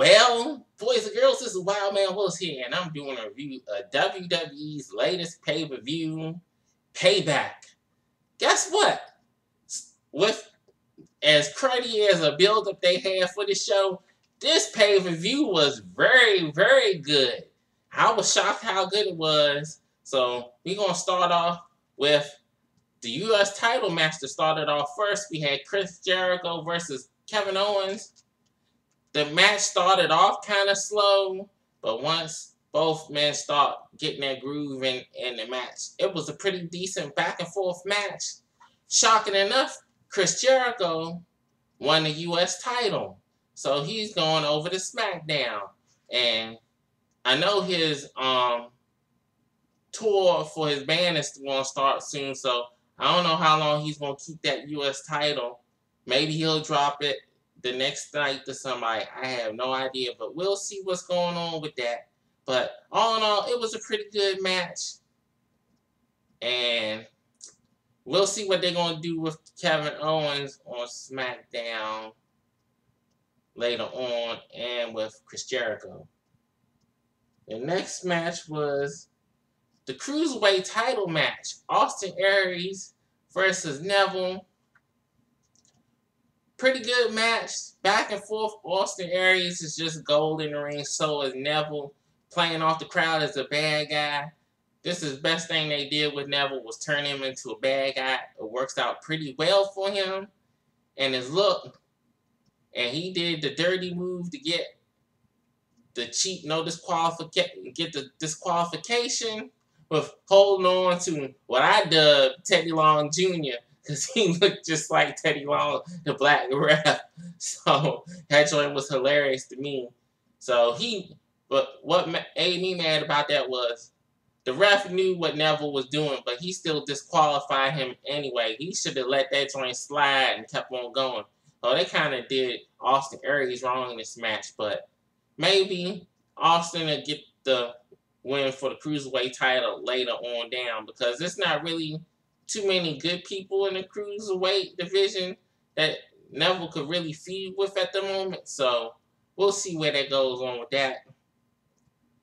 Well, boys and girls, this is Wildman Willis here, and I'm doing a review of WWE's latest pay-per-view, Payback. Guess what? With as cruddy as a build-up they had for the show, this pay-per-view was very, very good. I was shocked how good it was. So we're going to start off with the U.S. title match that started off first. We had Chris Jericho versus Kevin Owens. The match started off kind of slow, but once both men start getting their groove in the match, it was a pretty decent back and forth match. Shocking enough, Chris Jericho won the U.S. title. So he's going over to SmackDown. And I know his tour for his band is going to start soon, so I don't know how long he's going to keep that U.S. title. Maybe he'll drop it the next night to somebody. I have no idea, but we'll see what's going on with that. But all in all, it was a pretty good match. And we'll see what they're going to do with Kevin Owens on SmackDown later on and with Chris Jericho. The next match was the Cruiserweight title match. Austin Aries versus Neville. Pretty good match. Back and forth. Austin Aries is just gold in the ring. So is Neville, playing off the crowd as a bad guy. This is the best thing they did with Neville, was turn him into a bad guy. It works out pretty well for him and his look. And he did the dirty move to get the cheap disqualification with holding on to what I dubbed Teddy Long Jr. because he looked just like Teddy Long, the black ref. So that joint was hilarious to me. But what made me mad about that was the ref knew what Neville was doing, but he still disqualified him anyway. He should have let that joint slide and kept on going. So they kind of did Austin Aries wrong in this match, but maybe Austin will get the win for the Cruiserweight title later on down, because there's not really too many good people in the Cruiserweight division that Neville could really feud with at the moment. So we'll see where that goes on with that.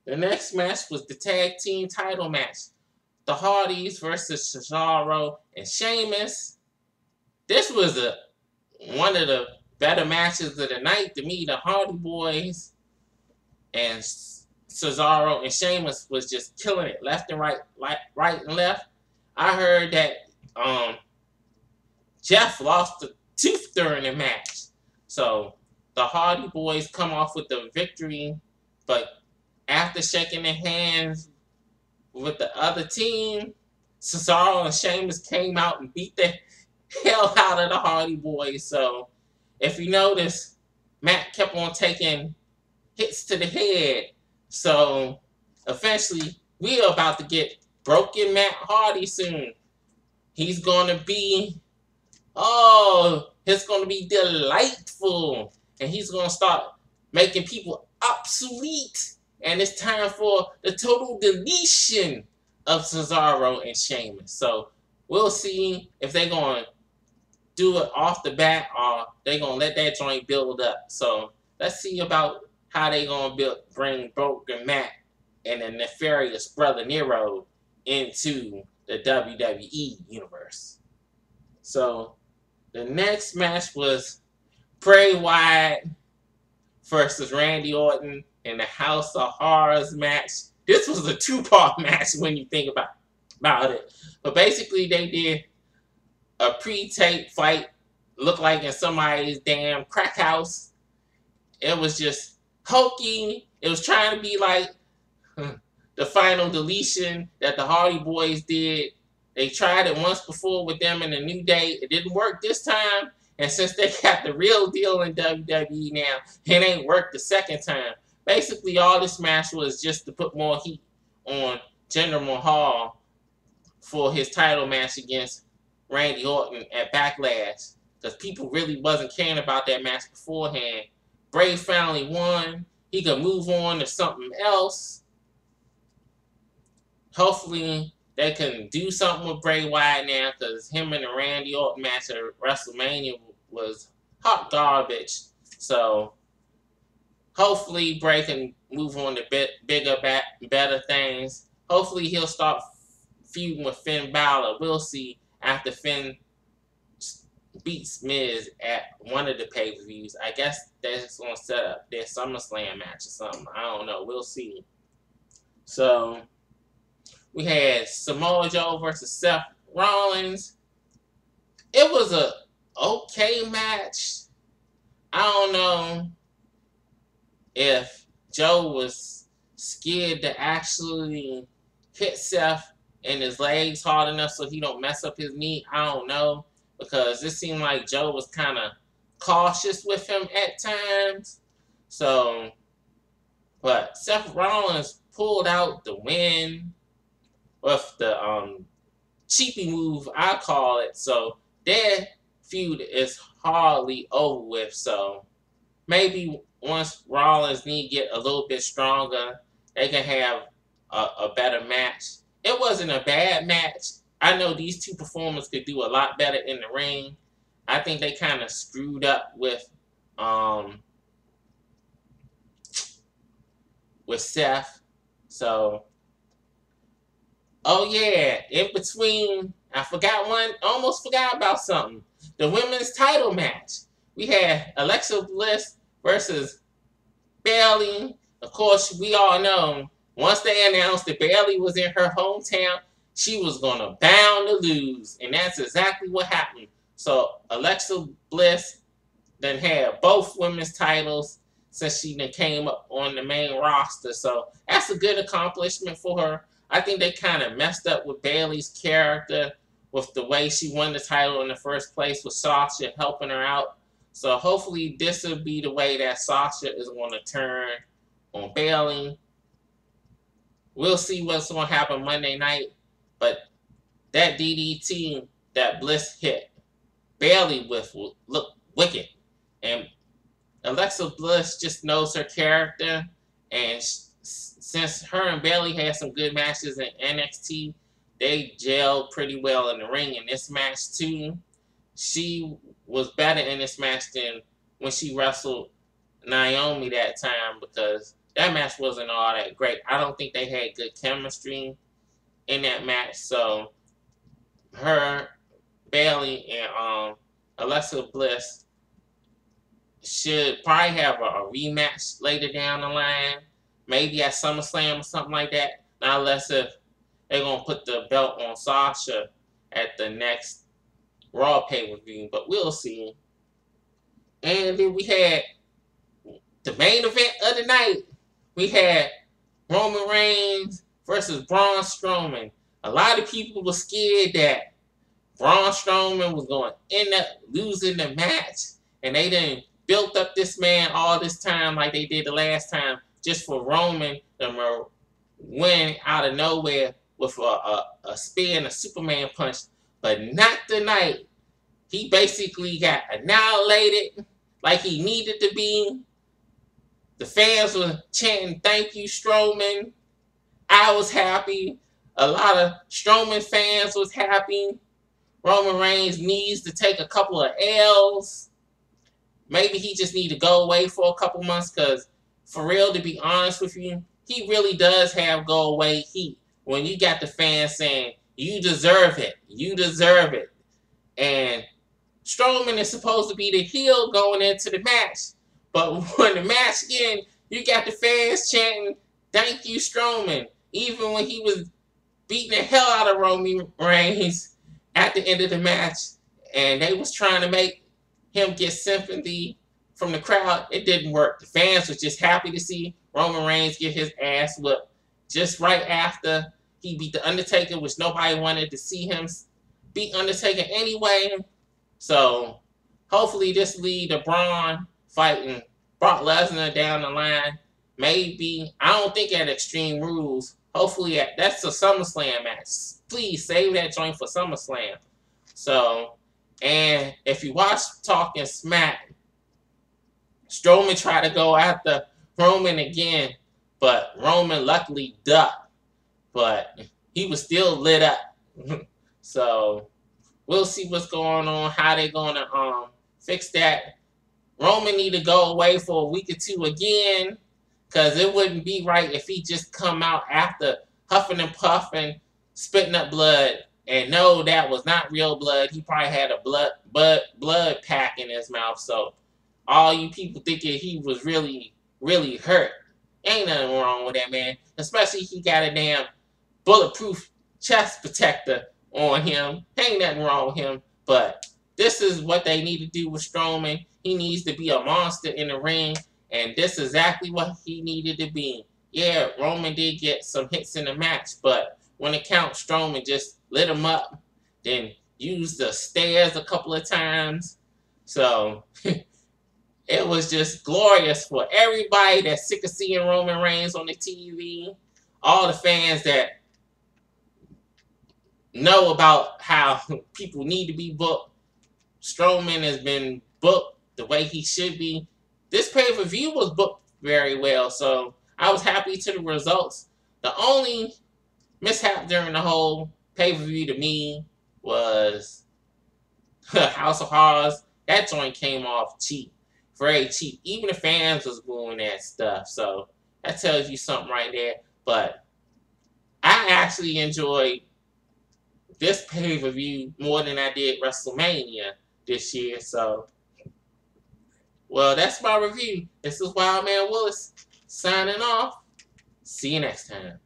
The next match was the tag team title match. The Hardys versus Cesaro and Sheamus. This was one of the better matches of the night to me. The Hardy Boys and Cesaro and Sheamus was just killing it left and right, right and left. I heard that Jeff lost a tooth during the match. So the Hardy Boys come off with the victory, but after shaking their hands with the other team, Cesaro and Sheamus came out and beat the hell out of the Hardy Boys. So if you notice, Matt kept on taking hits to the head. So eventually, we are about to get Broken Matt Hardy soon. He's going to be, it's going to be delightful. And he's going to start making people obsolete. And it's time for the total deletion of Cesaro and Sheamus. So we'll see if they're going to do it off the bat or they're going to let that joint build up. So let's see about how they going to bring Broken Matt and the nefarious Brother Nero into the WWE universe. So the next match was Bray Wyatt versus Randy Orton in the House of Horrors match. This was a two-part match when you think about it. But basically they did a pre-tape fight, looked like in somebody's damn crack house. It was just hokey. It was trying to be like the final deletion that the Hardy Boys did. They tried it once before with them in the New Day. It didn't work this time. And since they got the real deal in WWE now, it ain't worked the second time. Basically, all this match was just to put more heat on Jinder Mahal for his title match against Randy Orton at Backlash. Because people really wasn't caring about that match beforehand. Bray finally won. He could move on to something else. Hopefully, they can do something with Bray Wyatt now, because him and the Randy Orton match at WrestleMania was hot garbage. So, hopefully Bray can move on to bigger, better things. Hopefully he'll start feuding with Finn Balor. We'll see after Finn beats Miz at one of the pay-per-views. I guess they're just going to set up their SummerSlam match or something. I don't know. We'll see. So, we had Samoa Joe versus Seth Rollins. It was a okay match. I don't know if Joe was scared to actually hit Seth in his legs hard enough so he don't mess up his knee. I don't know, because it seemed like Joe was kind of cautious with him at times. So, but Seth Rollins pulled out the win with the cheapy move, I call it. So their feud is hardly over with. So maybe once Rollins' knee get a little bit stronger, they can have a better match. It wasn't a bad match. I know these two performers could do a lot better in the ring. I think they kind of screwed up with Seth. So, oh yeah, in between, almost forgot about something. The women's title match. We had Alexa Bliss versus Bayley. Of course, we all know, once they announced that Bayley was in her hometown, she was going to bound to lose. And that's exactly what happened. So, Alexa Bliss then had both women's titles since she then came up on the main roster. So, that's a good accomplishment for her. I think they kind of messed up with Bayley's character with the way she won the title in the first place, with Sasha helping her out. So hopefully this will be the way that Sasha is going to turn on Bayley. We'll see what's going to happen Monday night. But that DDT that Bliss hit Bayley with will look wicked. And Alexa Bliss just knows her character. And since her and Bayley had some good matches in NXT, they gelled pretty well in the ring in this match too. She was better in this match than when she wrestled Naomi that time, because that match wasn't all that great. I don't think they had good chemistry in that match. So her, Bayley, and Alexa Bliss should probably have a rematch later down the line. Maybe at SummerSlam or something like that. Not unless if they're going to put the belt on Sasha at the next Raw pay-per-view. But we'll see. And then we had the main event of the night. We had Roman Reigns versus Braun Strowman. A lot of people were scared that Braun Strowman was going to end up losing the match. And they didn't build up this man all this time like they did the last time, just for Roman to win out of nowhere with a spear and a Superman punch. But not tonight. He basically got annihilated like he needed to be. The fans were chanting, "Thank you, Strowman." I was happy. A lot of Strowman fans was happy. Roman Reigns needs to take a couple of L's. Maybe he just need to go away for a couple months, because for real, to be honest with you, he really does have go away heat. When you got the fans saying, "You deserve it. You deserve it." And Strowman is supposed to be the heel going into the match. But when the match ends, you got the fans chanting, "Thank you, Strowman." Even when he was beating the hell out of Roman Reigns at the end of the match, and they was trying to make him get sympathy from the crowd, it didn't work. The fans were just happy to see Roman Reigns get his ass whipped just right after he beat The Undertaker, which nobody wanted to see him beat Undertaker anyway. So hopefully this lead to Braun fighting Brock Lesnar down the line. Maybe, I don't think at Extreme Rules. Hopefully that's a SummerSlam match. Please save that joint for SummerSlam. So, and if you watch Talking Smack, Strowman tried to go after Roman again, but Roman luckily ducked. But he was still lit up. So we'll see what's going on, how they're gonna fix that. Roman need to go away for a week or two again, because it wouldn't be right if he just come out after huffing and puffing, spitting up blood, and no, that was not real blood. He probably had a blood pack in his mouth. So all you people thinking he was really, really hurt, ain't nothing wrong with that man. Especially he got a damn bulletproof chest protector on him. Ain't nothing wrong with him. But this is what they need to do with Strowman. He needs to be a monster in the ring, and this is exactly what he needed to be. Yeah, Roman did get some hits in the match, but when it counts, Strowman just lit him up, then used the stairs a couple of times. So it was just glorious for everybody that's sick of seeing Roman Reigns on the TV. All the fans that know about how people need to be booked. Strowman has been booked the way he should be. This pay-per-view was booked very well, so I was happy to the results. The only mishap during the whole pay-per-view to me was House of Horrors. That joint came off cheap. Very cheap. Even the fans was booing that stuff, so that tells you something right there. But I actually enjoyed this pay-per-view more than I did WrestleMania this year, so well, that's my review. This is Wildman Willis signing off. See you next time.